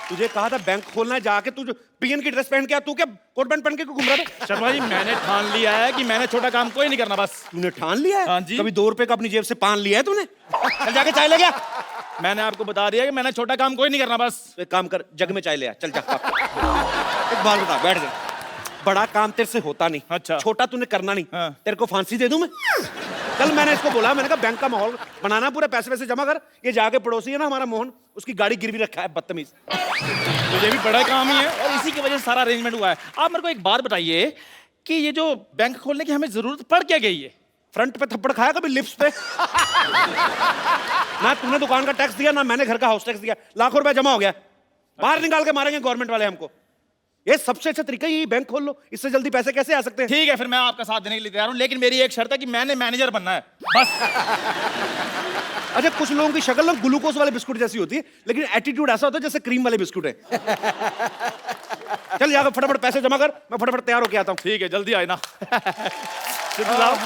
तुझे कहा था बैंक खोलना है, जाके तू जो पीएन की ड्रेस पहन के आ, तू क्या कोट पैंट पहन के घूम रहा था? शर्मा जी मैंने ठान लिया है कि मैंने छोटा काम कोई नहीं करना बस। तूने ठान लिया है? हाँ जी। कभी 2 रुपए का अपनी जेब से पान लिया है तूने? चल जाके चाय ले गया। मैंने आपको बता दिया कि मैंने छोटा काम कोई नहीं करना बस। तो एक काम कर, जग में चाय ले आ, चल जा। एक बात बता, बैठ जा। बड़ा काम तेरे से होता नहीं, अच्छा। छोटा तूने करना नहीं। हाँ। तेरे को फांसी दे दूं मैं? कल मैंने इसको बोला, मैंने कहा बैंक का माहौल बनाना, पूरे पैसे वैसे जमा कर। ये जाके पड़ोसी है ना हमारा मोहन, उसकी गाड़ी गिरवी रखा है, बदतमीज। मुझे भी बड़ा काम ही है और इसी की वजह से सारा अरेंजमेंट हुआ है। आप मेरे को एक बात बताइए कि ये जो बैंक खोलने की हमें जरूरत पड़ क्या गई है? फ्रंट पे थप्पड़ खाया कभी लिप्स पे? ना तूने दुकान का टैक्स दिया, ना मैंने घर का हाउस टैक्स दिया। लाखों रुपए जमा हो गया, बाहर निकाल के मारेंगे गवर्नमेंट वाले हमको। ये सबसे अच्छा तरीका ही बैंक खोल लो, इससे जल्दी पैसे कैसे आ सकते हैं? ठीक है फिर मैं आपका साथ देने के लिए तैयार हूं, लेकिन मेरी एक शर्त है कि मैंने मैनेजर बनना है बस। अच्छा, कुछ लोगों की शक्ल ना ग्लूकोज वाले बिस्कुट जैसी होती है, लेकिन एटीट्यूड ऐसा होता है जैसे क्रीम वाले बिस्कुट है। चल जाकर फटाफट पैसे जमा कर, मैं फटाफट तैयार होके आता हूँ। ठीक है जल्दी आए ना। सिद्धू साहब।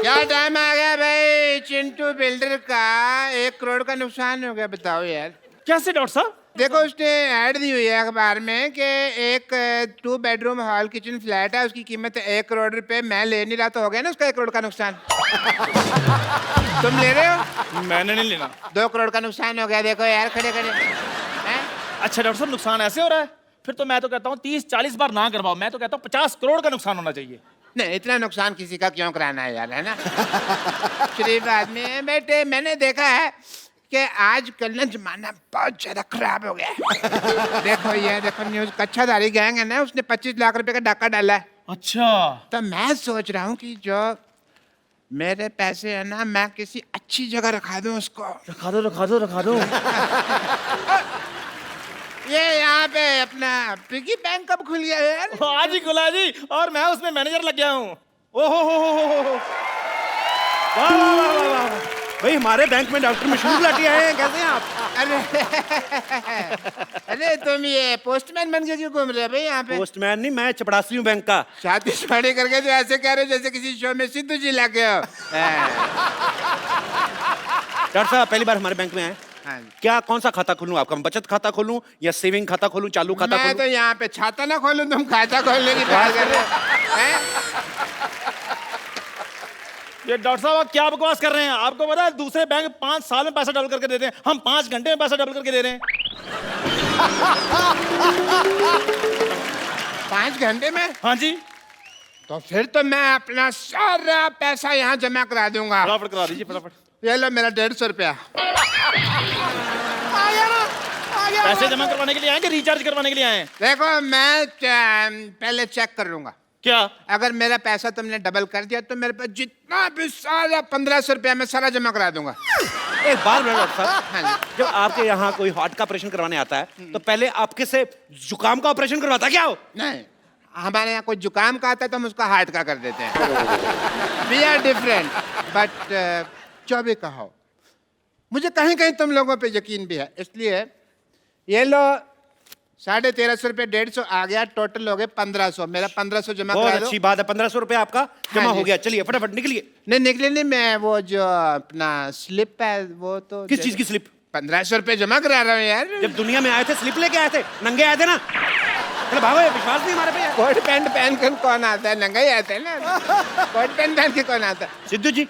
क्या टाइम आ गया भाई चिंटू बिल्डर का? 1 करोड़ का नुकसान हो गया, बताओ यार। कैसे डॉक्टर साहब? देखो उसने ऐड दी हुई है अखबार में कि एक 2 बेडरूम हॉल किचन फ्लैट है, उसकी कीमत 1 करोड़ रुपए। मैं ले नहीं रहा तो हो गया ना उसका 1 करोड़ का नुकसान। तुम ले रहे हो? मैंने नहीं लेना। 2 करोड़ का नुकसान हो गया, देखो यार खड़े खड़े हैं? अच्छा डॉक्टर साहब नुकसान ऐसे हो रहा है? फिर तो मैं तो कहता हूँ 30-40 बार ना करवाओ, मैं तो कहता हूँ 50 करोड़ का नुकसान होना चाहिए। नहीं, इतना नुकसान किसी का क्यों कराना है यार, है ना? शरीफ आदमी है बेटे। मैंने देखा है कि आजकल ना जमाना बहुत ज्यादा खराब हो गया है। देखो ये देखो न्यूज, कच्छाधारी गैंग है ना, उसने 25 लाख रुपए का डाका डाला है। अच्छा। तो मैं सोच रहा हूँ कि जो मेरे पैसे है ना, मैं किसी अच्छी जगह रखा दूं उसको। रखा दो रखा दो रखा दो। ये यहाँ पे अपना पिगी बैंक कब खुल गया यार? आज ही खुला जी, और मैं उसमें मैनेजर लग गया हूँ। ओहो हो। वाह वाह वाह वाह वाह। भाई हमारे बैंक में डॉक्टर मशहूर लाठी आए हैं, कैसे हैं आप? अरे तुम ये पोस्टमैन बन के क्यों घूम रहे हो भाई यहाँ पे? पोस्टमैन नहीं, मैं चपड़ासी हूँ बैंक का। शादी शादी करके तो ऐसे कह रहे हो जैसे किसी शो में सिद्धू जी लगे हो। डॉक्टर साहब पहली बार हमारे बैंक में आए, हाँ। क्या कौन सा खाता खोलूं? आपका बचत खाता खोलूं या सेविंग खाता खोलूं, चालू खाता मैं खोलूं? तो यहाँ पे छाता ना खोलूं, तुम खाता खोलने की बात कर रहे हो हैं? ये डॉक्टर साहब आप क्या बकवास कर रहे हैं? आपको पता है दूसरे बैंक 5 साल में पैसा डबल करके देते हैं, हम 5 घंटे में पैसा डबल करके दे रहे हैं। 5 घंटे में? हाँ जी। तो फिर तो मैं अपना सारा पैसा यहाँ जमा करा दूंगा। फटाफट करा दीजिए फटाफट। ये लो मेरा 150 रुपया। पैसे जमा करवाने के लिए आए कि रिचार्ज करवाने के लिए आए हैं? देखो मैं पहले चेक कर लूंगा, क्या? अगर मेरा पैसा तुमने डबल कर दिया तो मेरे पास जितना भी सारा 1500 रुपया मैं सारा जमा करा दूंगा। एक बात बोलो डॉक्टर साहब, हाँ जी। जब आपके यहाँ कोई हार्ट का ऑपरेशन करवाने आता है तो पहले आपके से जुकाम का ऑपरेशन करवाता क्या हो? नहीं, हमारे यहाँ कोई जुकाम का आता है तो हम उसका हार्ट का कर देते हैं। वी आर डिफरेंट, बट जो भी कहो, मुझे कहीं कहीं तुम लोगों पे यकीन भी है, इसलिए ये लो 1350 रुपये, 150 आ गया, टोटल हो गए 1500। मेरा 1500 जमा बहुत करा दो। अच्छी बात है, 1500 रुपए आपका जमा जी। हो गया। चलिए फटाफट निकलिए। नहीं निकले नहीं, मैं वो जो अपना स्लिप है वो तो किस चीज की स्लिप? 1500 रुपये जमा करा रहा हूँ यार। जब दुनिया में आए थे स्लिप लेके आए थे, नंगे आए थे ना। चलो भागो, ये विश्वास नहीं हमारे पे यार। कोट पैंट पहन कर कौन आता है? नंगा ही आता है ना। कोट पैंट पहन के कौन आता है? सिद्धू जी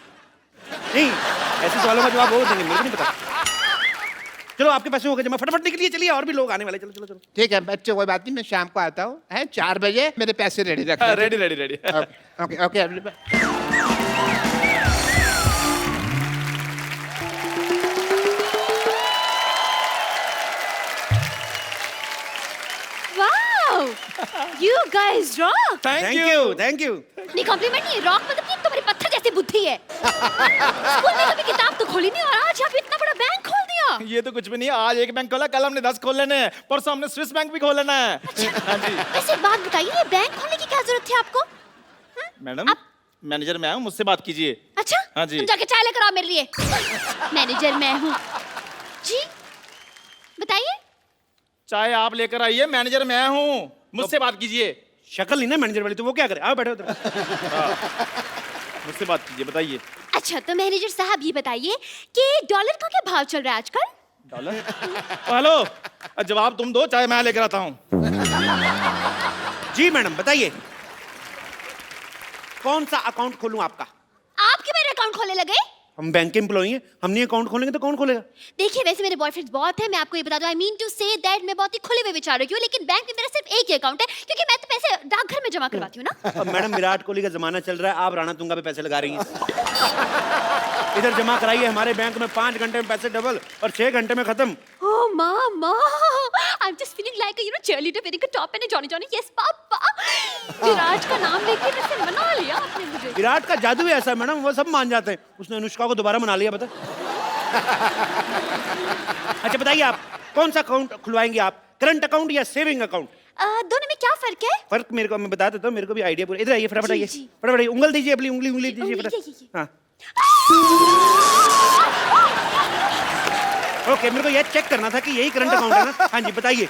नहीं, ऐसे सवालों का जवाब वो देंगे, मेरे को नहीं पता। चलो आपके पैसे हो गए जमा, फटाफट निकलिए। चलिए और भी लोग आने वाले, चलो चलो चलो। ठीक है बच्चे, कोई बात नहीं, मैं शाम को आता हूँ, है 4 बजे मेरे पैसे रेडी रखना। Ready ready ready. Okay okay. Wow! You guys rock! Thank you. Thank you. नहीं कॉम्प्लीमेंट नहीं, रॉक मतलब कि तुम्हारी पत्थर जैसी बुद्धि है। स्कूल में कभी किताब तो खोली नहीं और आज आप इतना बड़ा बैंक खोल दिया। ये तो कुछ भी नहीं है, आज एक बैंक खोला, कल हमने 10 खोल लेने हैं, परसों हमने स्विस बैंक भी खोल लेना है। हाँ जी। वैसे एक बात बताइए, ये बैंक खोलने की क्या जरूरत थी आपको? मैडम मैनेजर मैं हूँ, मुझसे बात कीजिए। अच्छा? हाँ जी। तुम जाके चाय लेकर आओ मेरे लिए। मैनेजर मैं हूँ। जी बताइए। चाय आप लेकर आइए, मैनेजर मैं हूँ, मुझसे बात कीजिए। शक्ल नहीं ना मैनेजर वाली, तो वो क्या करे? आओ बैठो उधर। मुझसे बात कीजिए, बताइए। अच्छा तो मैनेजर साहब ये बताइए कि डॉलर का क्या भाव चल रहा है आजकल? डॉलर? हेलो, जवाब तुम दो, चाहे मैं लेकर आता हूँ। जी मैडम बताइए, कौन सा अकाउंट खोलूं आपका? आप क्यों मेरे अकाउंट खोलने लगे? हम बैंक के एम्प्लॉई हैं, हम नहीं अकाउंट खोलेंगे तो कौन खोलेगा? देखिए वैसे मेरे बॉयफ्रेंड्स बहुत हैं, मैं आपको ये बता दूं, I mean to say that मैं बहुत ही खुले हुए विचार रखी हूँ, लेकिन बैंक में मेरा सिर्फ एक ही अकाउंट है क्योंकि मैं तो पैसे डाकघर में जमा करवाती हूँ ना। अब मैडम विराट कोहली का जमाना चल रहा है, आप राणा तुंगा पे पैसे लगा रही हैं। इधर जमा कराइए, हमारे बैंक में 5 घंटे में पैसे डबल और 6 घंटे में खत्म। Oh mama, I'm just feeling like a cheerleader wearing a top and a Johnny Johnny. Yes पापा। विराट का नाम लेके वैसे मना लिया आपने मुझे। विराट का जादू ही ऐसा है मैडम, वो सब मान जाते हैं। उसने अनुष्का को दोबारा मना लिया, बता। अच्छा बताइए आप कौन सा अकाउंट खुलवाएंगे आप, करंट अकाउंट या सेविंग अकाउंट? दोनों में क्या फर्क है? फर्क मेरे को मैं बता देता हूँ, मेरे को भी आइडिया पूरा। इधर आइए फटाफट, जी, आइए जी। फटाफट आइए, उंगल दीजिए अपनी, उंगली दीजिए उंगली, फटाफट। ये। हाँ ओके, मेरे को ये चेक करना था कि यही करंट अकाउंट है ना। हाँ जी बताइए,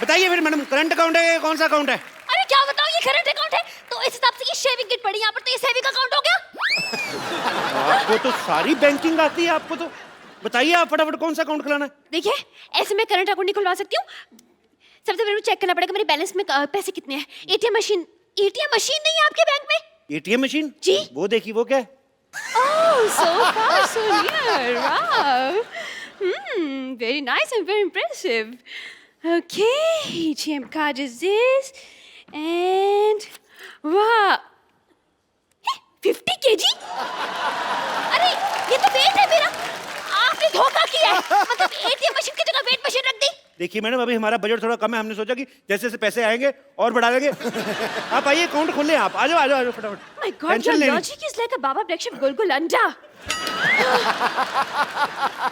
बताइए फिर मैडम, करंट अकाउंट है या कौन सा अकाउंट है? अरे क्या बताऊं, ये करंट अकाउंट है तो इस हिसाब से ये शेविंग किट पड़ी यहाँ पर, तो ये सेविंग अकाउंट हो गया। आपको तो सारी बैंकिंग आती है, आपको तो। बताइए आप फटाफट कौन सा अकाउंट खुलाना है? देखिए ऐसे मैं करंट अकाउंट नहीं खुलवा सकती हूँ, सबसे पहले चेक करना पड़ेगा मेरे बैलेंस में पैसे कितने हैं। एटीएम मशीन नहीं है आपके बैंक में? एटीएम मशीन जी। वो देखिए, वो क्या है? Oh, so far, so near. Wow. Very nice and very impressive. Okay, ATM card is this. And wow. 50 kg? अरे ये तो वेट है मेरा। आपने धोखा किया है। मतलब एटीएम मशीन की जगह वेट मशीन रख दी। देखिए मैडम, अभी हमारा बजट थोड़ा कम है, हमने सोचा कि जैसे जैसे पैसे आएंगे और बढ़ा देंगे। आप आइए, अकाउंट खोल लें आप। आ जाओ आ जाओ फटाफट। My God, टेंशन your लेनी। logic is like a Baba Black Sheep गुलगुल अंडा।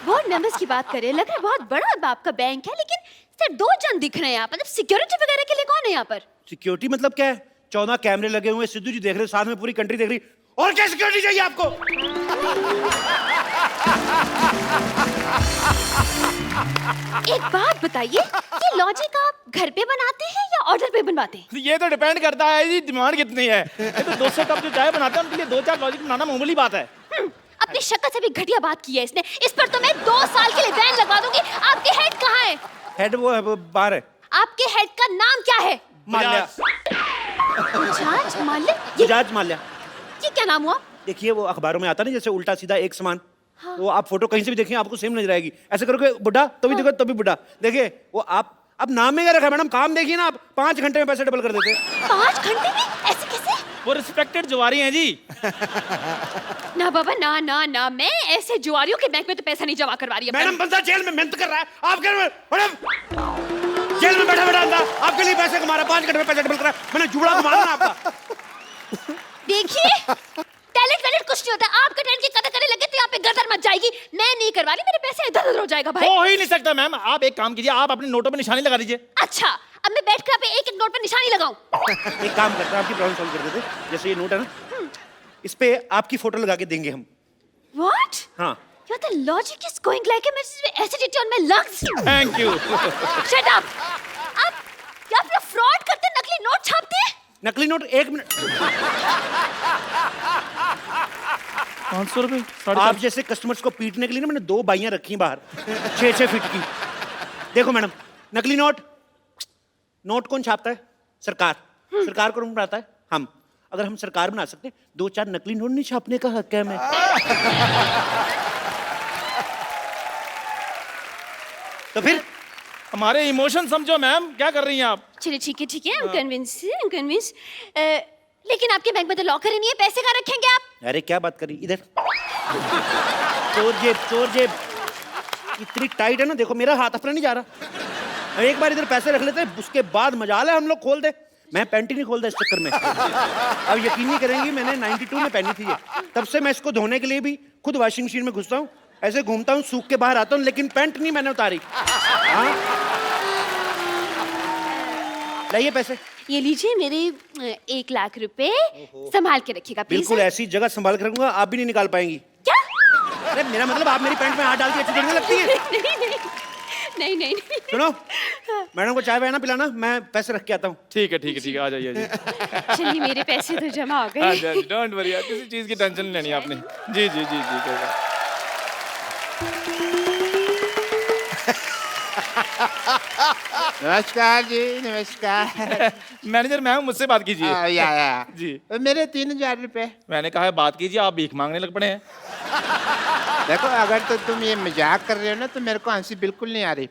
बहुत मेंबर्स की बात करें, लग रहा है बहुत बड़ा आपका बैंक है, लेकिन सिर्फ 2 जन दिख रहे हैं यहाँ पर। मतलब सिक्योरिटी वगैरह के लिए कौन है यहाँ पर? सिक्योरिटी मतलब क्या है? 14 कैमरे लगे हुए हैं, सिद्धू जी देख रहे हैं, साथ में पूरी कंट्री देख रही है। और क्या सिक्योरिटी चाहिए आपको? एक बात बताइए, ये लॉजिक आप घर पे बनाते हैं या ऑर्डर पे बनवाते हैं? ये तो डिपेंड करता है जी, डिमांड कितनी है। ये तो 200 कप जो चाय बनाते हैं उनके लिए 2-4 लॉजिक बनाना मामूली बात है। अपनी शक्ल से भी घटिया बात की है इसने। इस पर तो मैं 2 साल के लिए बैन लगवा दूंगी। आपके हेड कहाँ है? हेड वो है, वो बाहर है। आपके हेड का नाम क्या है? माल्या। बजाज माल्या? बजाज माल्या। ये क्या नाम हुआ? देखिए वो अखबारों में आता नहीं, जैसे उल्टा सीधा एक समान। वो आप फोटो कहीं से भी देखिए आपको सेम नजर आएगी। ऐसे करोगे बुढ़ा तो भी देखो तभी बुढ़ा। देखिए वो आप अब नाम में क्या रखा है मैडम, काम देखिए ना आप, 5 घंटे में पैसे डबल कर देते हैं। 5 घंटे में? ऐसे कैसे? वो रिस्पेक्टेड जुआरी हैं जी। ना बाबा ना ना ना, मैं ऐसे जुआरियों के बैंक में तो पैसा नहीं जमा करवा रही। मैडम बंदा जेल में मेहनत कर रहा है, आप कह रहे हो मैडम जेल में बैठा बैठा अंदा आपके लिए पैसे कमा रहा है, 5 घंटे में पैसे डबल कर रहा है। मैंने जुड़ा घुमा ना आपका। देखिए टैलेंट कुछ नहीं होता। आपका टैलेंट की कदर करने लगे तो यहाँ पे गदर मच जाएगी। मैं नहीं करवा रही, मेरे पैसे इधर उधर हो जाएगा भाई। हो ही नहीं सकता मैम। आप एक काम कीजिए, आप अपने नोटों पे निशानी लगा दीजिए। अच्छा अब मैं बैठ कर आप एक एक नोट पर निशानी लगाऊं? एक काम करते हैं, आपकी प्रॉब्लम सॉल्व कर देते हैं। जैसे ये नोट है ना, इस पे आपकी फोटो लगा के देंगे हम। What? हाँ Your the logic is going like a acidity on my lungs. Thank you. Shut up. आप अपना फ्रॉड करते, नकली नोट छापते हैं। नकली नोट 1 मिनट। 500 रुपए? आप जैसे कस्टमर्स को पीटने के लिए ना मैंने 2 बाइयां रखी हैं बाहर 6-6 फीट की। देखो मैडम, नकली नोट कौन छापता है? सरकार। सरकार कौन बनाता है? हम। अगर हम सरकार बना सकते 2-4 नकली नोट नहीं छापने का हक है हमें। तो फिर हमारे इमोशन समझो मैम, क्या कर रही हैं आप? चलिए ठीक है, I'm convinced. लेकिन आपके बैंक में तो लॉकर ही नहीं है, पैसे कहाँ रखेंगे आप? अरे क्या बात करी, इधर। चोर जेब इतनी टाइट है ना, देखो मेरा हाथ अपना नहीं जा रहा। एक बार इधर पैसे रख लेते, उसके बाद मजाल है हम लोग खोल दे। मैं पैंट ही नहीं खोलता इस चक्कर में। अब यकीन नहीं करेंगी, मैंने 92 में पहनी थी ये, तब से मैं इसको धोने के लिए भी खुद वॉशिंग मशीन में घुसता हूँ, ऐसे घूमता हूँ, सूख के बाहर आता हूँ, लेकिन पैंट नहीं मैंने उतारी। हाँ? लाइए पैसे। ये लीजिए मेरे 1 लाख रुपए, संभाल के रखिएगा प्लीज। बिल्कुल ऐसी जगह संभाल कर रखूंगा, आप भी नहीं निकाल पाएंगी। क्या? अरे मेरा मतलब आप मेरी पैंट में हाथ डाल के अच्छी देखने लगती है। नहीं नहीं नहीं। सुनो, मैडम को चाय वाय ना पिलाना, मैं पैसे रख के आता हूँ। ठीक है ठीक है ठीक है, आ जाइए जी। चलिए मेरे पैसे तो जमा हो हाँ गए। जी, डोंट वरी, किसी चीज की टेंशन नहीं लेनी आपने। जी जी जी जी, कोई बात। नमस्कार जी, नमस्कार। मैनेजर मैं हूँ, मुझसे बात कीजिए। या जी। मेरे 3000 रुपए। मैंने कहा है बात कीजिए, आप भीख मांगने लग पड़े हैं। देखो, अगर तो तुम ये मजाक कर रहे हो ना, तो मेरे को हंसी बिल्कुल नहीं आ रही।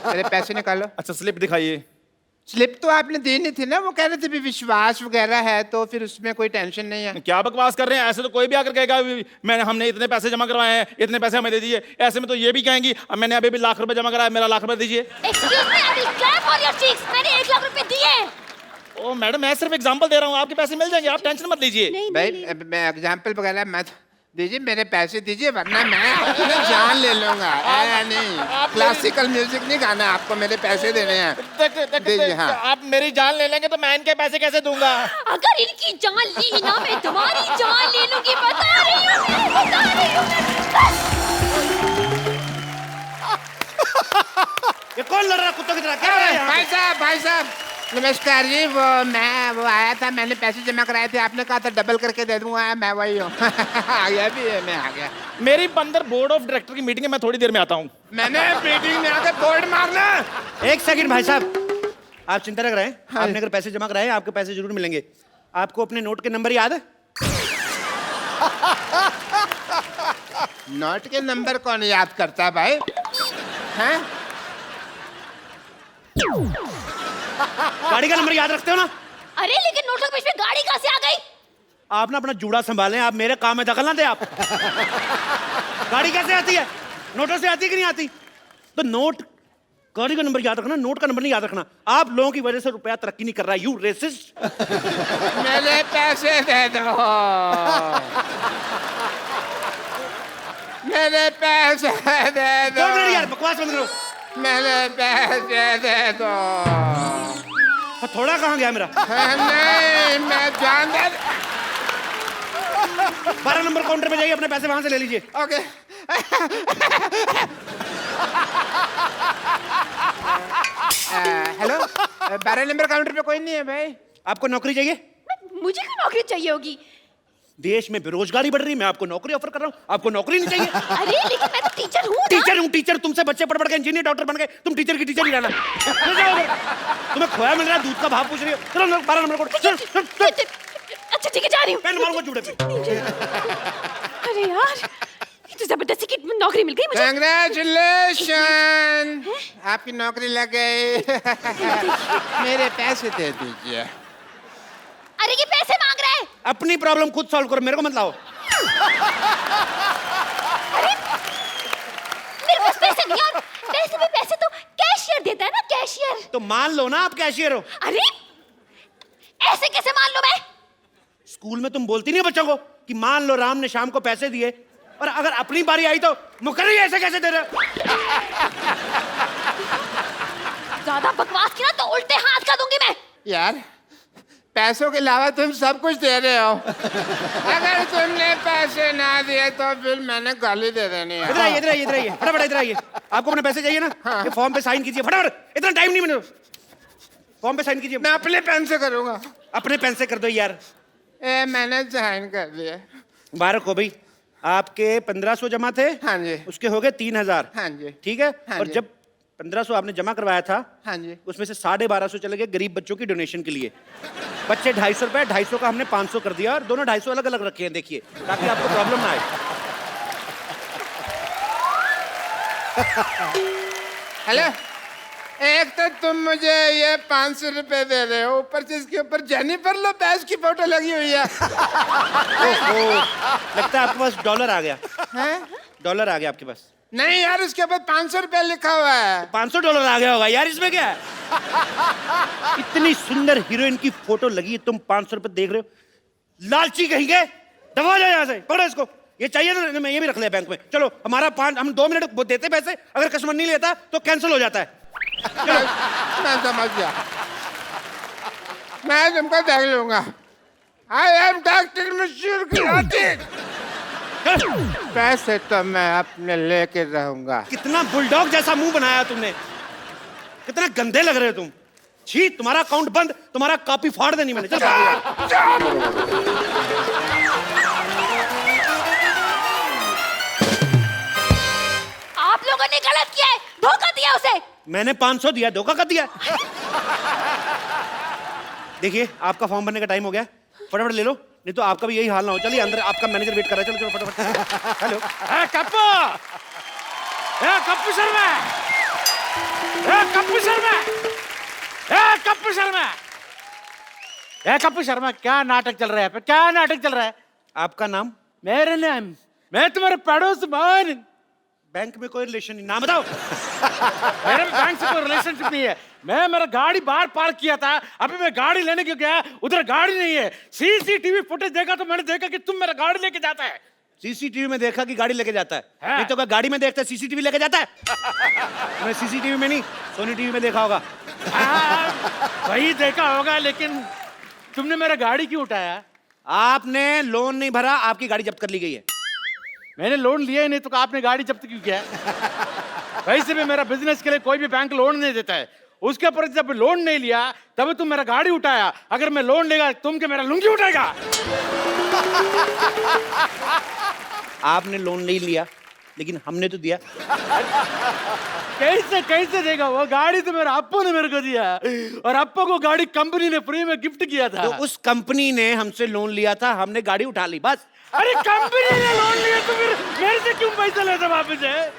मेरे पैसे निकालो। अच्छा स्लिप दिखाइए। स्लिप तो आपने दी नहीं थी ना, वो कह रहे थे भी विश्वास वगैरह है, तो फिर उसमें कोई टेंशन नहीं है। क्या बकवास कर रहे हैं, ऐसे तो कोई भी आकर कहेगा मैंने हमने इतने पैसे जमा करवाए हैं, इतने पैसे हमें दे दीजिए। ऐसे में तो ये भी कहेंगी अब मैंने अभी भी लाख रुपए जमा कराया, मेरा लाख रुपए दीजिए। Excuse me, I will clap on your cheeks. मैंने 1 लाख रुपए दिए। ओ मैडम, मैं सिर्फ एग्जांपल दे रहा हूँ, आपके पैसे मिल जाएंगे, आप टेंशन मत लीजिए। नहीं भाई नहीं। मैं एग्जाम्पल वगैरह मत दीजिए, मेरे पैसे दीजिए, वरना मैं अपनी जान ले लूंगा। नहीं, क्लासिकल म्यूजिक नहीं गाना आपको, मेरे पैसे देने हैं। दीजिए। हाँ, आप मेरी जान ले लेंगे तो मैं इनके पैसे कैसे दूंगा? अगर इनकी जान ली ना, मैं तुम्हारी जान ले लूंगी। बता रही हूँ मैं, बता रही हूँ मैं। ये कौन लड़ रहा है कुत्तों की तरह? क्या हो रहा है यहाँ पे? भाई साहब नमस्कार जी। वो आया था, मैंने पैसे जमा कराए थे, आपने कहा था डबल करके दे दूंगा, मैं वही हूँ। आ गया भी है, मैं आ गया। मेरी अंदर बोर्ड ऑफ डायरेक्टर की मीटिंग है, मैं थोड़ी देर में आता हूँ। मैंने मीटिंग में आके बोर्ड मारना। एक सेकंड भाई साहब, आप चिंता न करें। आपने अगर पैसे जमा कराए, आपके पैसे जरूर मिलेंगे। आपको अपने नोट के नंबर याद है? नोट के नंबर कौन याद करता है भाई? हैं? गाड़ी का नंबर याद रखते हो ना? अरे लेकिन नोटों के बीच में गाड़ी कहाँ से आ गई? आप ना अपना जूड़ा संभालें, आप मेरे काम में दखल ना दे। आप गाड़ी कैसे आती है? नोटों से आती है कि नहीं आती? तो नोट, गाड़ी का नंबर याद रखना, नोट का नंबर नहीं याद रखना। आप लोगों की वजह से रुपया तरक्की नहीं कर रहा। You racist. मेरे पैसे दे दो। मेरे पैसे दे दो। यार बकवास बंद करो। मेरे पैसे दे दो। थोड़ा कहाँ गया मेरा? नहीं, मैं जान दे। 12 नंबर काउंटर पे जाइए, अपने पैसे वहां से ले लीजिए। ओके। हेलो, 12 नंबर काउंटर पे कोई नहीं है भाई। आपको नौकरी चाहिए? मुझे क्यों नौकरी चाहिए होगी? देश में बेरोजगारी बढ़ रही है, मैं आपको नौकरी ऑफर कर रहा हूँ। आपको नौकरी नहीं चाहिए? अरे लेकिन मैं तो टीचर हूँ ना। टीचर हूँ, टीचर। तुमसे बच्चे पढ़ पढ़ के इंजीनियर डॉक्टर बन गए, तुम टीचर की टीचर ही रहना। तुम्हें खोया मिल रहा है, दूध का भाव पूछ रही हो। चलो 12 नंबर कोड। अच्छा ठीक है, जा रही हूँ। पेन मारूंगा जूड़े पे। अरे यार, ये तो जबरदस्ती की नौकरी मिल गई मुझे। कांग्रेचुलेशन, आपकी नौकरी लग गई। मेरे पैसे दे दीजिए। अरे ये पैसे मांग रहा है। अपनी प्रॉब्लम खुद सॉल्व करो, मेरे को मत लाओ। अरे मेरे पास पैसे नहीं, और पैसे भी पैसे तो कैशियर देता है ना, कैशियर। तो मान लो ना आप कैशियर हो। अरे ऐसे कैसे मान लो मैं? स्कूल में तुम बोलती नहीं बच्चों को कि मान लो राम ने शाम को पैसे दिए, और अगर अपनी बारी आई तो मुकर्री ऐसे कैसे दे रहे हो? ज्यादा बकवास की ना तो उल्टे हाथ का दूंगी मैं। यार, पैसों के अलावा तुम सब कुछ दे रहे हो। अगर तुमने पैसे ना दिए तो फिर मैंने गाली दे देनी है। इधर आइए, इधर आइए, इधर आइए, फटाफट इधर आइए। आपको अपने पैसे चाहिए ना? ये फॉर्म पे साइन कीजिए फटाफट, इतना टाइम नहीं। मैंने फॉर्म पे साइन कीजिए। मैं अपने पेन से करूंगा। अपने पेन से कर दो यार। मैंने साइन कर दिया। मुबारक हो भाई, आपके 1500 जमा थे। हाँ जी। उसके हो गए 3000। हाँ जी। ठीक है। हाँ और जी। जब 1500 आपने जमा करवाया था, हाँ जी, उसमें से 1250 चले गए गरीब बच्चों की डोनेशन के लिए। बच्चे 250 रुपए, 250 का हमने 500 कर दिया, और दोनों 250 अलग अलग रखे हैं, देखिए, ताकि आपको प्रॉब्लम ना आए। हेलो, एक तो तुम मुझे ये 500 रुपए दे रहे हो, ऊपर से इसके ऊपर जेनिफर लोपेज की फोटो लगी हुई है। ओहो, लगता है आपके पास डॉलर आ गया। हैं? डॉलर आ गया आपके पास? नहीं यार, उसके ऊपर 500 रुपए लिखा हुआ है। 500 डॉलर आ गया होगा यार, इसमें क्या है? इतनी सुंदर हीरोइन की फोटो लगी है, तुम 500 रुपए देख रहे हो? लालची कहेंगे, दबा जाओ यहाँ से, पकड़ो इसको। ये चाहिए ना, मैं ये भी रख लिया बैंक में। चलो, हम 2 मिनट देते पैसे, अगर कस्टमर नहीं लेता तो कैंसिल हो जाता है। मैं समझ गया, मैं तुमको देख लूंगा। आई एम डॉक्टर मशहूर खिलाड़ी। पैसे तो मैं अपने लेके रहूंगा। कितना बुलडॉग जैसा मुंह बनाया तुमने, कितना गंदे लग रहे हो तुम। छी, तुम्हारा अकाउंट बंद, तुम्हारा कॉपी फाड़ देनी मैंने। चल आप लोगों ने गलत किया है, धोखा दिया उसे। मैंने 500 दिया, धोखा कर दिया। देखिए, आपका फॉर्म भरने का टाइम हो गया, फटाफट ले लो, नहीं तो आपका भी यही हाल ना हो। चलिए अंदर, आपका मैनेजर वेट कर रहा है। चलो चलो फटाफट। हेलो कप्पू, कप्पू शर्मा, कप्पू शर्मा, कप्पू शर्मा, कप्पू शर्मा, क्या नाटक चल रहा है? क्या नाटक चल रहा है? आपका नाम? मेरे नाम, मैं तुम्हारे पड़ोस मान। बैंक में कोई रिलेशन नहीं, नाम बताओ। मेरे बैंक से कोई रिलेशनशिप नहीं है। मैं मेरा गाड़ी बाहर पार्क किया था, अभी मैं गाड़ी लेने क्यों गया, उधर गाड़ी नहीं है। सीसीटीवी फुटेज देखा तो मैंने देखा कि तुम मेरा गाड़ी लेके जाता है। सीसीटीवी में देखा कि गाड़ी लेके जाता है, हाँ। नहीं तो क्या गाड़ी में देखता है सीसीटीवी लेके जाता है? मैं सीसीटीवी में नहीं, सोनी टीवी में देखा होगा। वही देखा होगा, लेकिन तुमने मेरा गाड़ी क्यों उठाया? आपने लोन नहीं भरा, आपकी गाड़ी जब्त कर ली गई है। मैंने लोन लिया ही नहीं तो आपने गाड़ी जब्त क्यों किया? वैसे भी मेरा बिजनेस के लिए कोई भी बैंक लोन नहीं देता है। उसके ऊपर जब लोन नहीं लिया तब तुम मेरा गाड़ी उठाया। अगर मैं लोन लेगा तुम क्या मेरा लुंगी उठाएगा? आपने लोन नहीं लिया, लेकिन हमने तो दिया। कैसे कैसे देगा? वो गाड़ी तो मेरा अप्पू ने मेरे को दिया, और अप्पू को गाड़ी कंपनी ने फ्री में गिफ्ट किया था। तो उस कंपनी ने हमसे लोन लिया था, हमने गाड़ी उठा ली, बस। अरे कंपनी ने लोन लिया तो फिर मेरे से क्यों पैसा लेते वापस है?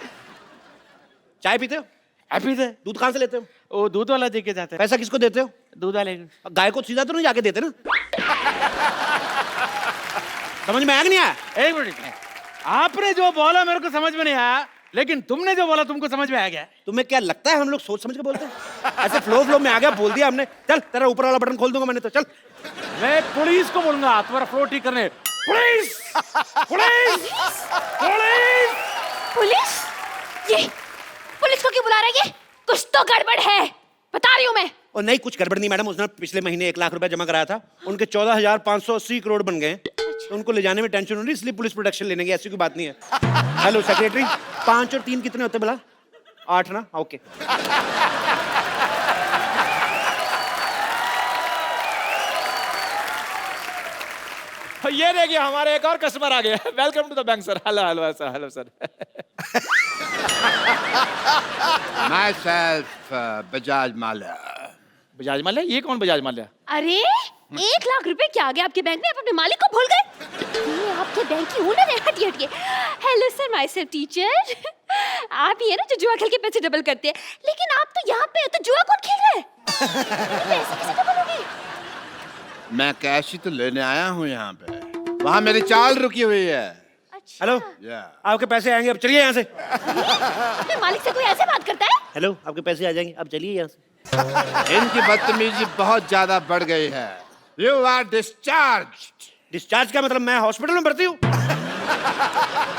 चाय पीते हो? पीते। दूध कहाँ से लेते हो? वो दूध वाला दे के जाते हैं। पैसा किसको देते हो? दूध वाले। गाय को सीधा तो नहीं जाके देते ना? समझ में आया कि नहीं आया? एक मिनट, आपने जो बोला मेरे को समझ में नहीं आया, लेकिन तुमने जो बोला तुमको समझ में आ गया। तुम्हें क्या लगता है हम लोग सोच समझ के बोलते हैं? ऐसे फ्लो में आ गया, बोल दिया हमने। चल, तेरा ऊपर वाला बटन खोल दूंगा मैंने तो। चल, मैं पुलिस को बोलूंगा तुम्हारा फ्लो ठीक करने। Police, police, police, police? ये पुलिस को क्यों बुला रहा है? ये कुछ तो गड़बड़ है, बता रही हूँ मैं। और नहीं, कुछ गड़बड़ नहीं मैडम। उसने पिछले महीने 1 लाख रुपया जमा कराया था, उनके 14,580 करोड़ बन गए। तो उनको ले जाने में टेंशन हो रही, इसलिए पुलिस प्रोटेक्शन लेने की, ऐसी कोई बात नहीं है। हेलो सेक्रेटरी, 5 और 3 कितने होते बोला? 8 ना? ओके। ये देखिए हमारे एक और कस्टमर आ गया। Welcome to the bank sir. Hello hello sir, hello sir. Myself Bajaj Mallya. Bajaj Mallya? ये कौन बजाज माल्या? अरे 1 लाख रुपए क्या आ गया आपके बैंक में? आप अपने मालिक को भूल गए? ये आपके बैंक की ओनर है। हटिए हटिए। Hello sir, myself teacher. आप ही है ना जो जुआ खेल के पैसे डबल करते हैं, लेकिन आप तो यहाँ पे हो तो जुआ कौन खेल रहा है? पैसे कैसे डबल होंगे? मैं कैश ही तो लेने आया हूँ यहाँ पे, वहाँ मेरी चाल रुकी हुई है। अच्छा। हेलो, आपके पैसे आएंगे, अब चलिए यहाँ से। अपने मालिक से कोई ऐसे बात करता है? हेलो, आपके पैसे आ जाएंगे, अब चलिए यहाँ से। इनकी बदतमीजी बहुत ज्यादा बढ़ गई है। You are discharge. डिस्चार्ज का मतलब मैं हॉस्पिटल में भर्ती हूँ?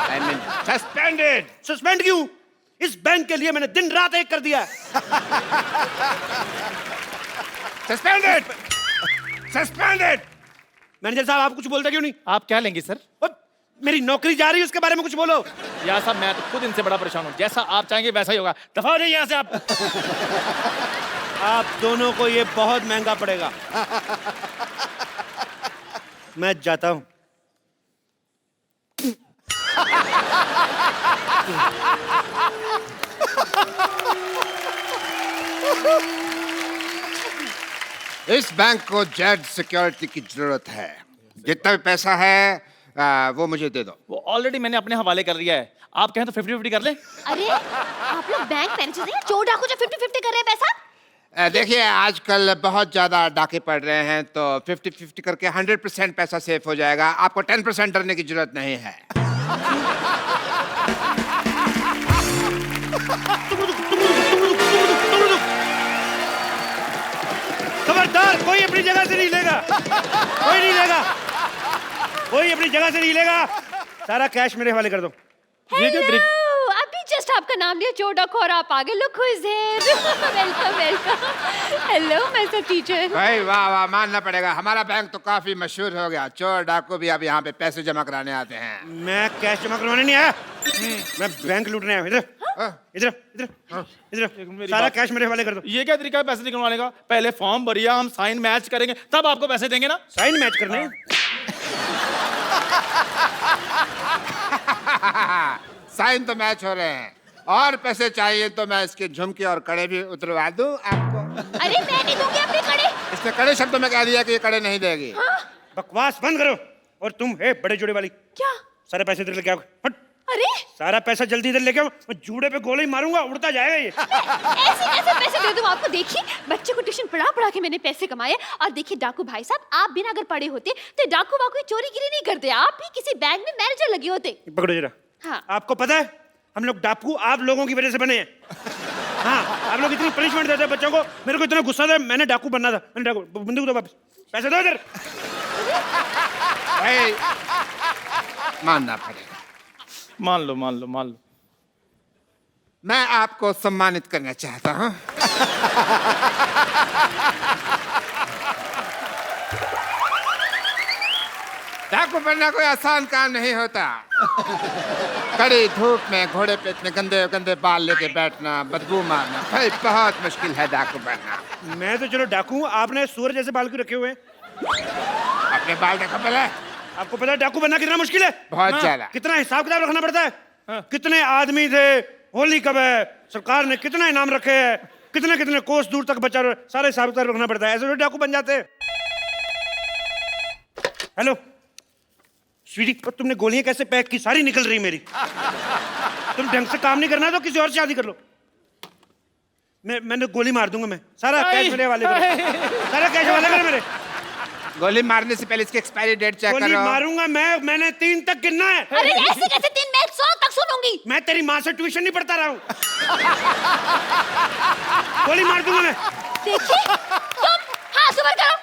I mean suspended. सस्पेंड क्यों? इस बैंक के लिए मैंने दिन रात एक कर दिया। Suspended, suspended. मैनेजर साहब, आप कुछ बोलते क्यों नहीं? आप क्या लेंगे सर? मेरी नौकरी जा रही है, उसके बारे में कुछ बोलो। यार साहब, मैं तो खुद इनसे बड़ा परेशान हूँ। जैसा आप चाहेंगे वैसा ही होगा। दफा हो जाइए यहाँ से आप। आप दोनों को ये बहुत महंगा पड़ेगा। मैं जाता हूं। इस बैंक को जेड सिक्योरिटी की जरूरत है। जितना भी पैसा है वो मुझे दे दो। वो ऑलरेडी मैंने अपने हवाले कर लिया है। आप कहें तो 50-50 कर लें? अरे आप लोग बैंक मैनेजर हैं, चोर डाकू जो 50-50 कर रहे हैं पैसा? देखिए, आजकल बहुत ज्यादा डाके पड़ रहे हैं, तो 50-50 करके 100% पैसा सेफ हो जाएगा। आपको 10% डरने की जरूरत नहीं है। खबरदार, कोई अपनी जगह से नहीं लेगा। कोई नहीं लेगा, कोई अपनी जगह से नहीं लेगा। सारा कैश मेरे हवाले कर दो। हेलो, अभी जस्ट जस्ट आपका नाम लिया चोर डाकू और आप आगे look who is there. Welcome welcome. Hello mister teacher. भाई वाह वाह, मानना पड़ेगा, हमारा बैंक तो काफी मशहूर हो गया। चोर डाकू भी अब यहाँ पे पैसे जमा कराने आते हैं। मैं कैश जमा करवाने नहीं आया, मैं बैंक लूटने आया। इधर इधर इधर इधर, सारा कैश मेरे हवाले कर दो। ये क्या तरीका है पैसे निकलवाने का? पहले फॉर्म भरिए, हम साइन मैच करेंगे, तब आपको पैसे देंगे ना। साइन मैच करने? साइन तो मैच हो रहे हैं, और पैसे चाहिए तो मैं इसके झुमके और कड़े भी उतरवा दूं आपको। अरे मैं नहीं दूंगी अपने कड़े। इसने कड़े शब्दों में कह दिया कि ये कड़े नहीं देगी। बकवास बंद करो। और तुम है बड़े जोड़े वाली, क्या? सारे पैसे इधर लेके आओ। हट, अरे सारा पैसा जल्दी इधर लेके आओ, मैं जूड़े पे गोली मारूंगा, उड़ता जाएगा ये। ऐसे कैसे पैसे दे दूं आपको? देखिए बच्चे को ट्यूशन पढ़ा पढ़ा के मैंने पैसे कमाए। और देखिए डाकू भाई साहब, आप बिना अगर पढ़े होते तो डाकू वाकू चोरी गिरी नहीं करते, आप भी किसी बैंक में मैनेजर लगे होते। पकड़ो जरा। हाँ। आपको पता है हम लोग डाकू आप लोगों की वजह से बने हैं। हाँ, आप लोग इतनी पनिशमेंट देते हैं बच्चों को, मेरे को इतना गुस्सा था, मैंने डाकू बनना था। मैंने डाकू, बंदूक दो वापस, पैसे दो इधर। भाई मानना पड़ेगा, मान लो मान लो मान लो। मैं आपको सम्मानित करना चाहता हूं। डाकू बनना कोई आसान काम नहीं होता। कड़ी धूप में घोड़े पे इतने गंदे गंदे बाल लेके बैठना, बदबू मारना, भाई बहुत मुश्किल है डाकू बनना। मैं तो चलो डाकू हूं, आपने सूअर जैसे बाल क्यों रखे हुए हैं? अपने बाल देखो पहले। आपको पता है डाकू बनना कितना मुश्किल है? बहुत ज्यादा। कितना हिसाब किताब रखना पड़ता है। कितने आदमी थे, होली कब है, सरकार ने कितना इनाम रखे हैं, कितने कितने कोस दूर तक बचा, सारे हिसाब किताब रखना पड़ता है। ऐसे तो डाकू बन जाते हैं। हेलो स्वीटी, पर तुमने गोलियां कैसे पैक की? सारी निकल रही मेरी। तुम ढंग से काम नहीं करना तो किसी और से शादी कर लो। मैंने गोली मार दूंगा। मैं सारा कैश मेरे वाले करो, सारा कैश वाले करो मेरे। गोली मारने से पहले इसकी एक्सपायरी डेट चेक गोली करो। मारूंगा मैंने 3 तक गिनना है। अरे ऐसे कैसे 3? मैं 100 तक सुनूंगी। मैं तेरी माँ से ट्यूशन नहीं पढ़ता रहा हूँ। गोली मार दूंगा मैं। देखिए तुम हाथ ऊपर करो,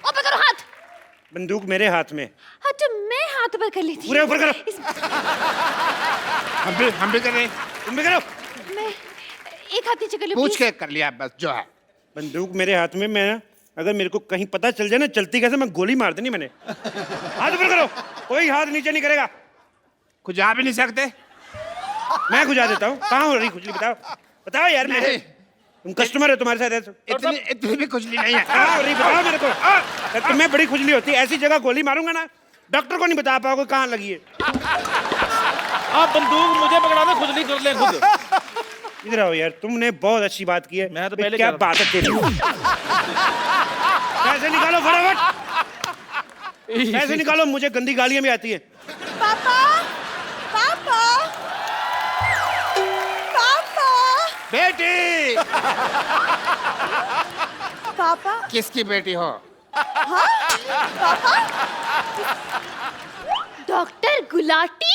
ऊपर करो हाथ। बंदूक मेरे हाथ में। हाँ तो मैं हाथ ऊपर कर लेती। पूरे ऊपर करो। हम भी कर रहे हैं। तुम भी करो। मैं एक हाथ नीचे कर लूं पूछ प्लीज? के कर लिया बस जो है। बंदूक मेरे हाथ में। मैं अगर मेरे को कहीं पता चल जाए ना चलती कैसे, मैं गोली मार देनी मैंने। हाथ ऊपर करो, कोई हाथ नीचे नहीं करेगा। खुजा भी नहीं सकते। मैं खुजा देता हूँ। कहाँ हो रही खुजली? बताओ बताओ यार। मेरे तुम कस्टमर है, तुम्हारे साथ ऐसे इतनी भी खुजली नहीं है। कहाँ हो रही बताओ मेरे को। तुम्हें बड़ी खुजली होती है, ऐसी जगह गोली मारूंगा ना डॉक्टर को नहीं बता पाओगे कहाँ लगी है। आप बंदूक मुझे पकड़ा दो, खुजली कर ले खुद। इधर आओ यार, तुमने बहुत अच्छी बात की है। मैं तो भाई, पहले क्या कह रहा बात है तेरी। पैसे निकालो फटाफट, पैसे निकालो। मुझे गंदी गालियां भी आती है। पापा पापा पापा बेटी पापा किसकी बेटी हो? डॉक्टर गुलाटी,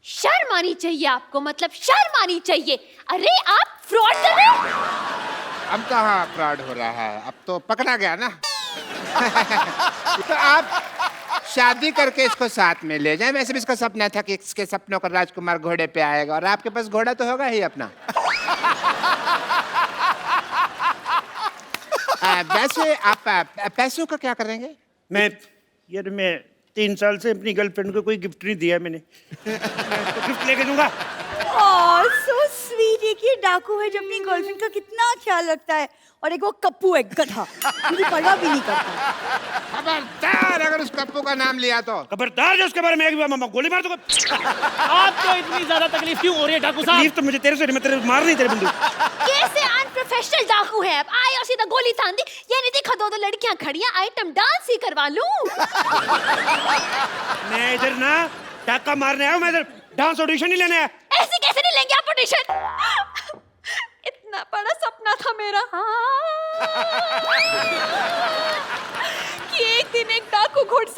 शर्म आनी चाहिए आपको, मतलब शर्म आनी चाहिए। अरे आप फ्रॉड कर रहे हो। अब कहाँ फ्रॉड हो रहा है, अब तो पकड़ा गया ना। तो आप शादी करके इसको साथ में ले जाएं। वैसे भी इसका सपना था कि इसके सपनों का राजकुमार घोड़े पे आएगा, और आपके पास घोड़ा तो होगा ही अपना। वैसे आप पैसों का क्या करेंगे? मैं 3 साल से अपनी गर्लफ्रेंड को कोई गिफ्ट नहीं दिया मैंने। तो गिफ्ट लेके दूंगा। ओह सो स्वीट। एक ये डाकू है जो अपनी गर्लफ्रेंड का कितना ख्याल रखता है, और एक वो कप्पू है गधा, मुझे परवाह भी नहीं करता। खबरदार अगर उस कप्पू का नाम लिया तो। खबरदार जो उसके बारे में एक भी मामा गोली मार दूंगा। आपको इतनी ज्यादा तकलीफ क्यों हो रही है डाकू साहब? तकलीफ तो मुझे तेरे से, मैं तेरे मार नहीं तेरे बंदूक। कैसे अनप्रोफेशनल डाकू है आप? आए और सीधा गोली तान दी। ये नहीं देखा 2 लड़कियां खड़ी हैं, आइटम डांस ही करवा लूं। मैं इधर ना डाका मारने आया हूं, मैं इधर डांस ऑडिशन नहीं लेने आया। ऐसे कैसे नहीं लेंगे आप ऑडिशन? इतना बड़ा सपना था मेरा कि एक दिन एक डाकू घोड़े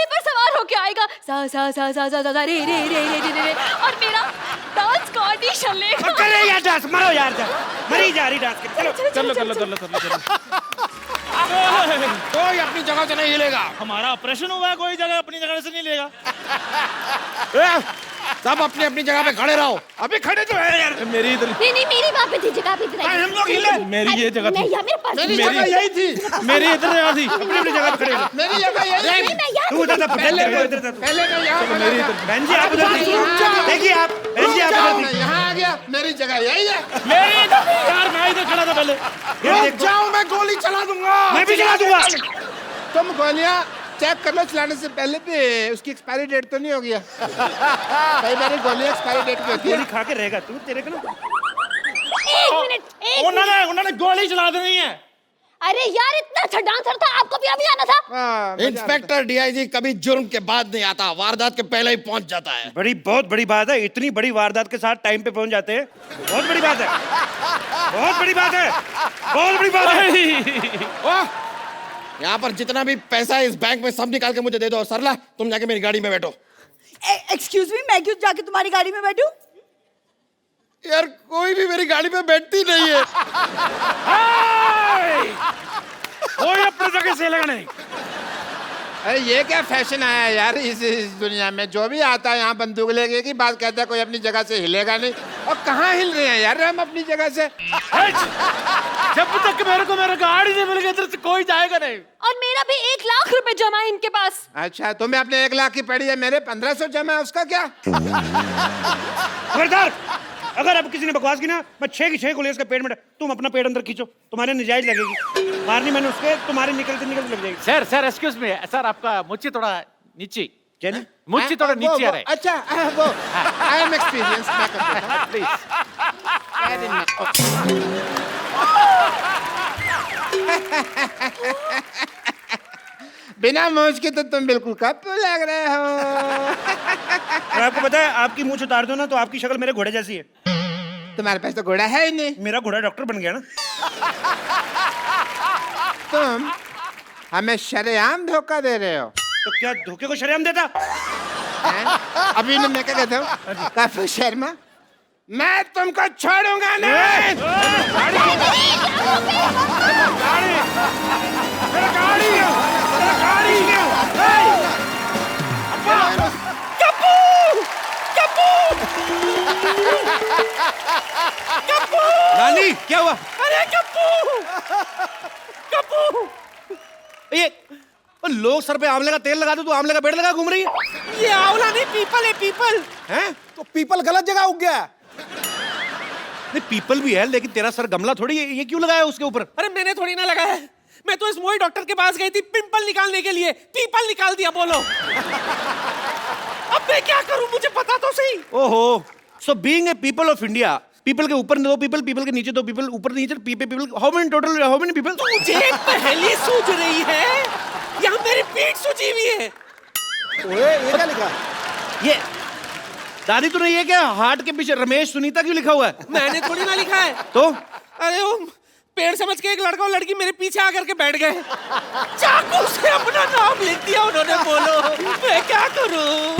पर सवार होके आएगा, सा सा सा सा सा सा रे रे रे रे रे रे, और मेरा डांस का ऑडिशन लेगा। करे यार डांस, मारो यार डांस, मरी जा रही डांस के। चलो कर लो कर लो कर लो कर लो कर लो। कोई अपनी जगह से नहीं हिलेगा। हमारा ऑपरेशन हुआ है, कोई जगह अपनी जगह से नहीं लेगा। सब अपनी अपनी जगह पे खड़े रहो। अभी खड़े तो है यार। मेरी इधर नहीं नहीं मेरी वहाँ पे थी जगह पे इधर हम लोग हिले। मेरी ये जगह मैं थी। यहाँ मेरे पास मेरी थी। जगह यही थी। मेरी इधर यहाँ थी। अपनी अपनी जगह पे खड़े रहो। मेरी जगह यही नहीं, थी। मैं यहाँ तू उधर था, पहले इधर था तू। पहले मैं यहाँ खड़ा मेरी था। इधर- बहन जी आप उधर देखिए। देखिए आप बहन जी आप उधर मैं यहाँ आ गया, मेरी जगह यही है। मेरी इधर थी यार, मैं इधर खड़ा था पहले। देखिए। जाओ, मैं गोली चला दूंगा। मैं भी चला दूंगा। तुम गोलियां चेक कर लो चलाने से पहले भी उसकी एक्सपायरी डेट तो नहीं हो गया। कई बार गोलियां एक्सपायरी डेट पे होती है। गोली खा के रहेगा तू, तेरे को ना एक मिनट उन्होंने गोली चला देनी है। अरे यार इतना अच्छा डांसर था, आपको भी अभी आना था। हाँ, मजा इंस्पेक्टर डीआईजी कभी जुर्म के बाद नहीं आता, वारदात के पहले ही पहुंच जाता है। बहुत बड़ी बात है। इतनी बड़ी वारदात के साथ टाइम पे पहुंच जाते हैं, बहुत बड़ी बात है। बहुत बड़ी बात है, बहुत बड़ी बात है। यहाँ पर जितना भी पैसा है इस बैंक में सब निकाल के मुझे दे दो। और सरला तुम जाके मेरी गाड़ी में बैठो। एक्सक्यूज मी, मैं क्यों जाके तुम्हारी गाड़ी में बैठूं? यार कोई भी मेरी गाड़ी में बैठती नहीं है। कोई अपने जगह से लगा नहीं। अरे ये क्या फैशन आया है यार इस दुनिया में। जो भी आता है यहाँ बंदूक लेके की बात कहता है, कोई अपनी जगह से हिलेगा नहीं। और कहाँ हिल रहे हैं यार हम अपनी जगह से। जब तक मेरे को मेरा गाड़ी नहीं मिल गई इधर से कोई जाएगा नहीं। और मेरा भी 1 लाख रुपए जमा है इनके पास। अच्छा, तुम्हें अपने 1 लाख की पड़ी है, मेरे 1500 जमा है, उसका क्या? खबरदार, अगर अब किसी ने बकवास की ना, मैं 6 की 6 गोली उसके पेट में तुम अपना पेट अंदर खींचो, तुम्हारे नजायज लगेगी। मारनी मैंने उसके, तुम्हारे निकलते निकलते लग जाएगी। Sir sir excuse me sir, आपका मुच्ची थोड़ा नीचे। क्या नहीं? मुच्ची थोड़ा नीचे आ रहा है। अच्छा वो आई एम एक्सपीरियंस। मैं कर देता हूँ प्लीज। बिना मौज के तो तुम बिल्कुल कप लग रहे हो। और आपको पता है, आपकी मूंछ उतार दो ना तो आपकी शक्ल मेरे घोड़े जैसी है। तुम्हारे पास तो घोड़ा है ही नहीं। मेरा घोड़ा डॉक्टर बन गया ना। तुम हमें शरेआम धोखा दे रहे हो। तो क्या धोखे को शरेआम देता? हैं? अभी ना मैं क्या कहता हूँ, काफी शर्मा, मैं तुमको छोड़ूंगा नहीं। नानी क्या हुआ? अरे कप्पू कप्पू, ये लोग सर पे आंवले का तेल लगा दो, तू आंवले का पेड़ लगा घूम रही है। ये आंवला नहीं पीपल है, पीपल। हैं? तो पीपल गलत जगह उग गया है। नहीं पीपल भी है, लेकिन तेरा सर गमला थोड़ी है, ये क्यों लगाया उसके ऊपर? अरे मैंने थोड़ी ना लगाया है, मैं तो इस मोई डॉक्टर के पास गई थी पिंपल निकालने के लिए, पीपल निकाल दिया। बोलो अब मैं क्या करूं, मुझे पता तो सही। ओहो, so being a people of India, people के ऊपर 2 पीपल, पीपल के नीचे 2 पीपल, ऊपर नीचे पीपल, हाउ मेनी पीपल? मुझे पहले सूझ रही है, यहाँ मेरी पीठ सूजी हुई है। ओए ये क्या लिखा? ये दादी तूने ये क्या हार्ट के पीछे रमेश सुनीता क्यों लिखा हुआ है? मैंने थोड़ी ना लिखा है। तो अरे वो पेड़ समझ के एक लड़का और लड़की मेरे पीछे आकर के बैठ गए, चाकू से अपना नाम लिख दिया उन्होंने। बोलो मैं क्या करूं?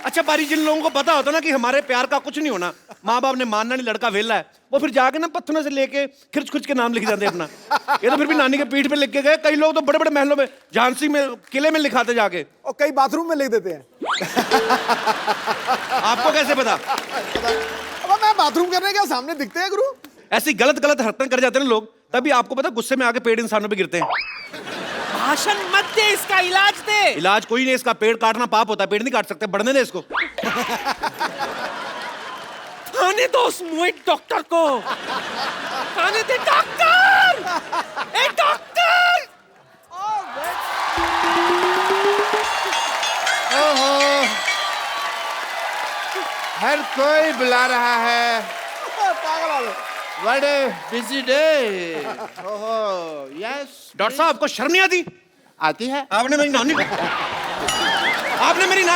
अच्छा पारी, जिन लोगों को पता होता ना कि हमारे प्यार का कुछ नहीं होना, माँ बाप ने मानना नहीं, लड़का वेला है, वो फिर जाके ना पत्थरों से लेके खिर्च खुर्च के नाम लिख जाते अपना। ये तो फिर भी नानी के पीठ पे लिख के गए। कई लोग तो बड़े बड़े महलों में, झांसी में, किले में लिखाते जाके। और कई बाथरूम में लिख देते हैं। आपको कैसे पता? अब मैं बाथरूम करने क्या सामने दिखते हैं गुरु? ऐसी गलत गलत हरकतें कर जाते हैं ना लोग, तभी आपको पता गुस्से में आके पेड़ इंसानों पे गिरते हैं। भाषण मत दे, इसका इलाज दे। इलाज कोई नहीं, इसका पेड़ काटना पाप होता है, पेड़ नहीं काट सकते, बढ़ने दे इसको। आने दो उस मोइट डॉक्टर को, आने दे। डॉक्टर, ए डॉक्टर। ओहो, हर कोई बुला रहा है। पागल वाले। What a busy day. ओहो, yes. डॉक्टर साहब आपको शर्म नहीं आती? आती है। आपने मेरी नानी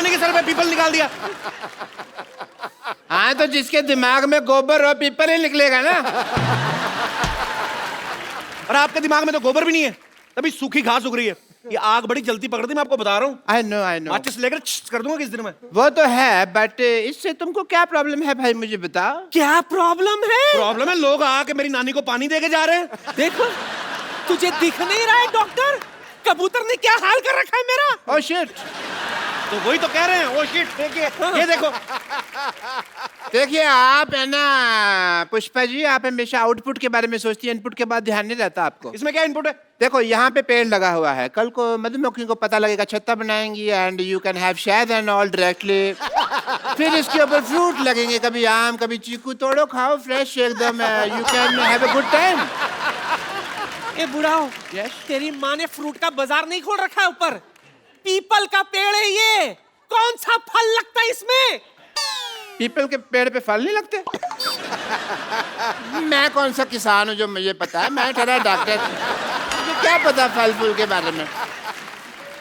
के सर पे पीपल निकाल दिया। हाँ तो जिसके दिमाग में गोबर और पीपल ही निकलेगा ना। और आपके दिमाग में तो गोबर भी नहीं है, तभी सूखी घास उग रही है। ये आग बड़ी जल्दी पकड़ती, मैं आपको बता रहा हूँ। I know. माचिस लेकर कर दूंगा किस दिन में। वो तो है, बट इससे तुमको क्या प्रॉब्लम है भाई, मुझे बताओ। क्या प्रॉब्लम है? प्रॉब्लम है, लोग आके मेरी नानी को पानी दे के जा रहे हैं। देखो तुझे दिख नहीं रहा है डॉक्टर, कबूतर ने क्या हाल कर रखा है मेरा। Oh shit. तो वही तो कह रहे हैं। ओ शिट, देखिए ये देखो। देखिए आप है ना पुष्पा जी, आप हमेशा आउटपुट के बारे में सोचती है, इनपुट के बाद ध्यान नहीं रहता आपको। इसमें क्या इनपुट है? देखो यहाँ पे पेड़ लगा हुआ है, कल को मधुमक्खी को पता लगेगा, छत्ता बनाएंगी एंड यू कैन हैव शहद एंड ऑल डायरेक्टली। फिर इसके ऊपर फ्रूट लगेंगे, कभी आम कभी चीकू, तोड़ो खाओ फ्रेश एकदम, you can have a good time. ए बुढ़ाओ, Yes? तेरी माँ ने फ्रूट का बाजार नहीं खोल रखा है ऊपर? पीपल का पेड़ है ये, कौन सा फल लगता है इसमें? पीपल के पेड़ पे फल नहीं लगते? मैं कौन सा किसान हूँ जो मुझे पता है, मैं ठहरा डॉक्टर, मुझे क्या पता फल फूल के बारे में।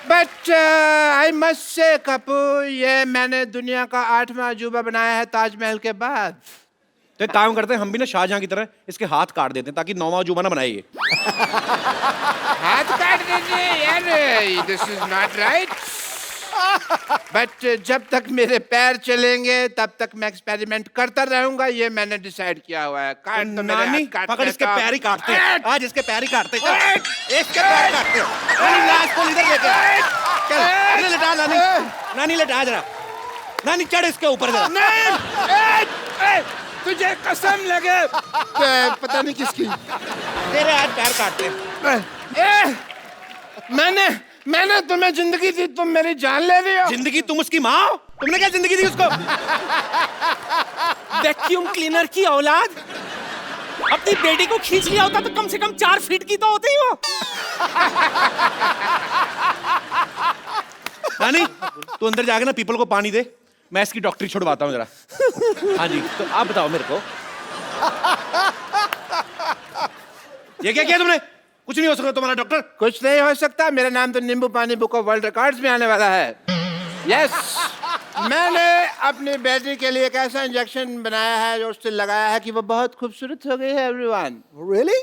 बट आई मस्ट से कपू, ये मैंने दुनिया का 8वां अजूबा बनाया है ताजमहल के बाद। तो एक काम करते हैं, हम भी ना शाहजहां की तरह इसके हाथ काट देते हैं ताकि 9वां अजूबा ना बनाए ये। हाथ काट दीजिए यार, this is not right. But जब तक मेरे पैर चलेंगे तब तक मैं एक्सपेरिमेंट करता रहूंगा, ये मैंने डिसाइड किया हुआ है। काट तो मेरे नानी, हाथ काटने पकड़ इसके का। पैर ही काटते हैं। आज इसके पैर ही काटते हैं। चल, इसके पैर काटते हैं। नानी लाश को इधर लेके आ। चल, इधर लिटा नानी। नानी लिटा जरा। नानी चढ़ इसके ऊपर जरा। तुझे कसम लगे पता नहीं किसकी, तेरे आज पैर काटते हैं। मैंने तुम्हें जिंदगी दी, तुम मेरी जान ले रही हो। जिंदगी तुम उसकी माँ हो? तुमने क्या जिंदगी दी उसको? वैक्यूम क्लीनर की औलाद, अपनी बेटी को खींच लिया होता तो कम से कम 4 फीट की तो होती हो। नानी, तू अंदर जाके ना पीपल को पानी दे, मैं इसकी डॉक्टरी छुड़वाता हूँ जरा। हाँ जी, तो आप बताओ मेरे को, ये क्या किया तुमने? कुछ नहीं हो सकता तुम्हारा डॉक्टर। कुछ नहीं हो सकता, मेरा नाम तो नींबू पानी बुक ऑफ वर्ल्ड रिकॉर्ड्स में आने वाला है। यस, मैंने अपनी बेटी के लिए एक ऐसा इंजेक्शन बनाया है जो उससे लगाया है कि वो बहुत खूबसूरत हो गई है। Everyone Really?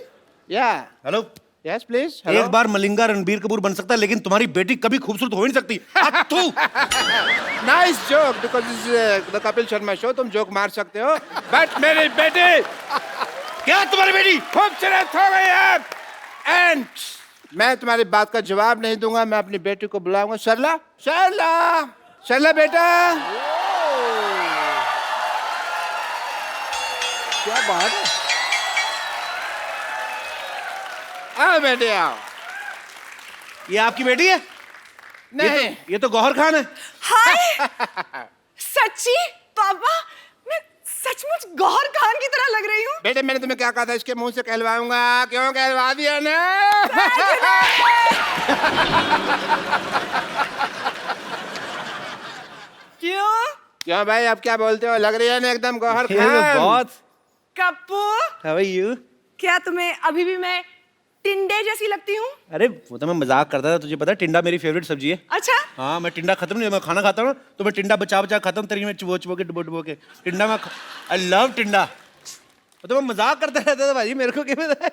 या हेलो, यस प्लीज। एक बार मलिंगा रणबीर कपूर बन सकता है, लेकिन तुम्हारी बेटी कभी खूबसूरत हो ही नहीं सकती। तू nice joke, because this the Kapil Sharma show, तुम जोक मार सकते हो, बट मेरी बेटी क्या तुम्हारी बेटी खूबसूरत हो गई है। एंड मैं तुम्हारी बात का जवाब नहीं दूंगा, मैं अपनी बेटी को बुलाऊंगा। सरला, सरला, सरला बेटा। क्या बात है? आओ बेटे आओ। ये आपकी बेटी है? नहीं, ये तो गौहर खान है। हाय सच्ची पापा, मैं सचमुच गौहर खान की तरह लग रही हूँ। बेटे मैंने तुम्हें क्या कहा था, इसके मुंह से कहलवाऊंगा, क्यों कहलवा दिया ना? क्यों? क्यों भाई, अब क्या बोलते हो, लग रही है ना एकदम गौहर खान। बहुत। Kappu, How are you? क्या तुम्हें अभी भी मैं टिंडे जैसी लगती हूँ? अरे वो तो मैं मजाक करता था, तुझे पता है टिंडा मेरी फेवरेट सब्जी है। अच्छा, हाँ, मैं टिंडा खत्म नहीं, मैं खाना खाता हूँ तो मैं टिंडा बचा बचा खाता हूँ, तरी में चुबो चुबो के डुबो डुबो के टिंडा में। आई लव टिंडा। वो तो मैं मजाक करता रहता था भाई, मेरे को क्या पता है।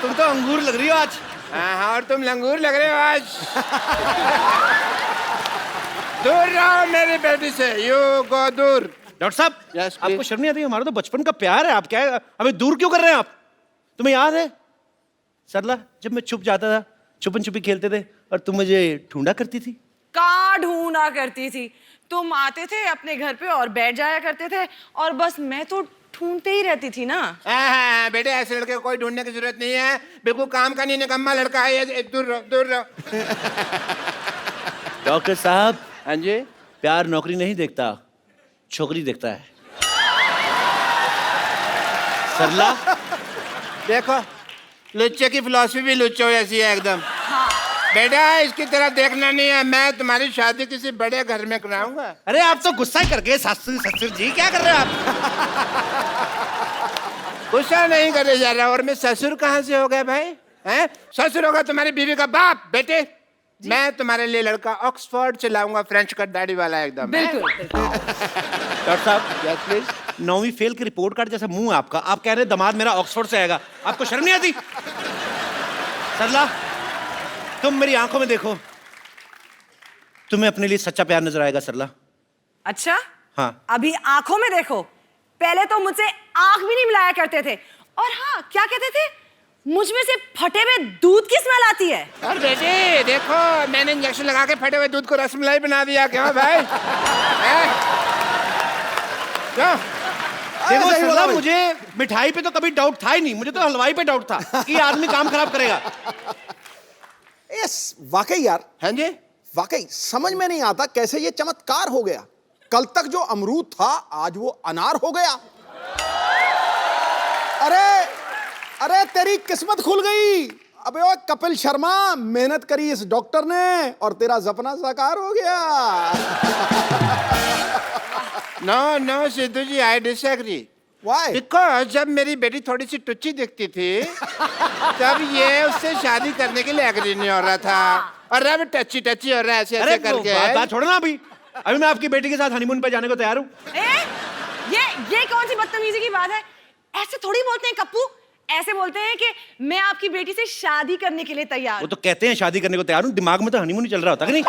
तुम तो अंगूर लग रही हो आज। हाँ, और तुम लंगूर लग रहे हो आज। दूर रहो मेरी बेटी से, यू गो दूर। डॉक्टर साहब, Yes, please. आपको शर्म नहीं आती? हमारा तो बचपन का प्यार है, आप क्या हमें दूर क्यों कर रहे हैं आप? तुम्हें याद है सरला, जब मैं छुप जाता था, छुपन छुपी खेलते थे और तुम मुझे ढूंढा करती थी? कहाँ ढूंढा करती थी, तुम आते थे अपने घर पे और बैठ जाया करते थे, और बस मैं तो ढूंढते ही रहती थी ना। हाँ, बेटे ऐसे लड़के को कोई ढूंढने की जरूरत नहीं है, बिल्कुल काम का नहीं, निकम्मा लड़का है ये, दूर रहो, दूर रहो। डॉक्टर साहब, हाँ जी, प्यार नौकरी नहीं देखता, छोकरी देखता है। सरला, देखो लुच्चे की फिलॉसफी भी लुच्चो जैसी है एकदम। बेटा इसकी तरह देखना नहीं है, मैं तुम्हारी शादी किसी बड़े घर में कराऊंगा। अरे आप तो गुस्सा ही कर गए ससुर ससुर जी, क्या कर रहे हैं आप? गुस्सा नहीं करे जा रहा, और मैं ससुर कहाँ से हो गया भाई? हैं? ससुर होगा तुम्हारी बीवी का बाप। बेटे मैं तुम्हारे लिए लड़का ऑक्सफोर्ड से लाऊंगा, फ्रेंच कट दाढ़ी वाला एकदम। बिल्कुल। डॉक्टर साहब, यस प्लीज। 9वीं फेल की रिपोर्ट कार्ड जैसा मुंह है आपका, आप कह रहे हैं दामाद मेरा ऑक्सफोर्ड से आएगा, आपको शर्म नहीं आती? सरला, तुम मेरी आंखों में देखो, तुम्हें अपने लिए सच्चा प्यार नजर आएगा सरला। अच्छा, हाँ। अभी आंखों में देखो, पहले तो मुझसे आंख भी नहीं मिलाया करते थे, और हाँ क्या कहते थे, मुझ में से फटे हुए दूध की स्मेल आती है। और बेटे देखो, मैंने इंजेक्शन लगा के फटे हुए दूध को रसमलाई बना दिया। क्यों भाई? क्यों? देखो सही बोला सरला, भाई। मुझे मिठाई पे तो कभी डाउट था ही नहीं, मुझे तो हलवाई पे डाउट था कि ये आदमी काम खराब करेगा। यस, वाकई यार, हाँ जी। वाकई समझ में नहीं आता कैसे ये चमत्कार हो गया। कल तक जो अमरूद था आज वो अनार हो गया। अरे अरे तेरी किस्मत खुल गई। अबे ओ कपिल शर्मा, मेहनत करी इस डॉक्टर ने और तेरा सपना साकार हो गया। No no Sidhu ji, I disagree. Why? Because जब मेरी बेटी थोड़ी सी टुच्ची दिखती थी तब ये उससे शादी करने के लिए एग्री नहीं हो रहा था, और अब टच्ची टच्ची हो रहा है ऐसे अरे ऐसे वो करके। बात छोड़ो ना अभी मैं आपकी बेटी के साथ हनीमून पे जाने को तैयार हूँ। ये कौन सी बदतमीजी की बात है? ऐसे थोड़ी बोलते हैं कप्पू। ऐसे बोलते हैं कि मैं आपकी बेटी से शादी करने के लिए तैयार वो हूं। तो कहते हैं शादी करने को तैयार हूँ, दिमाग में तो हनीमून ही चल रहा होता है कि नहीं?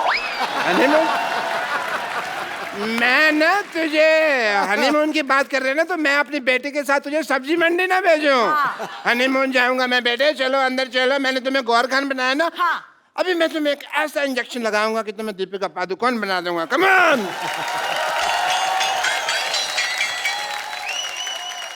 हनीमून? मैं ना तुझे हनीमून की बात कर रहे हैं ना, तो मैं अपनी बेटी के साथ तुझे सब्जी मंडी ना भेजूं। हनीमून जाऊंगा मैं बेटे, चलो अंदर चलो, मैंने तुम्हें गौर खान बनाया ना। अभी मैं तुम्हें एक ऐसा इंजेक्शन लगाऊंगा कि तुम्हें दीपिका पादुकोण बना दूंगा। Come on.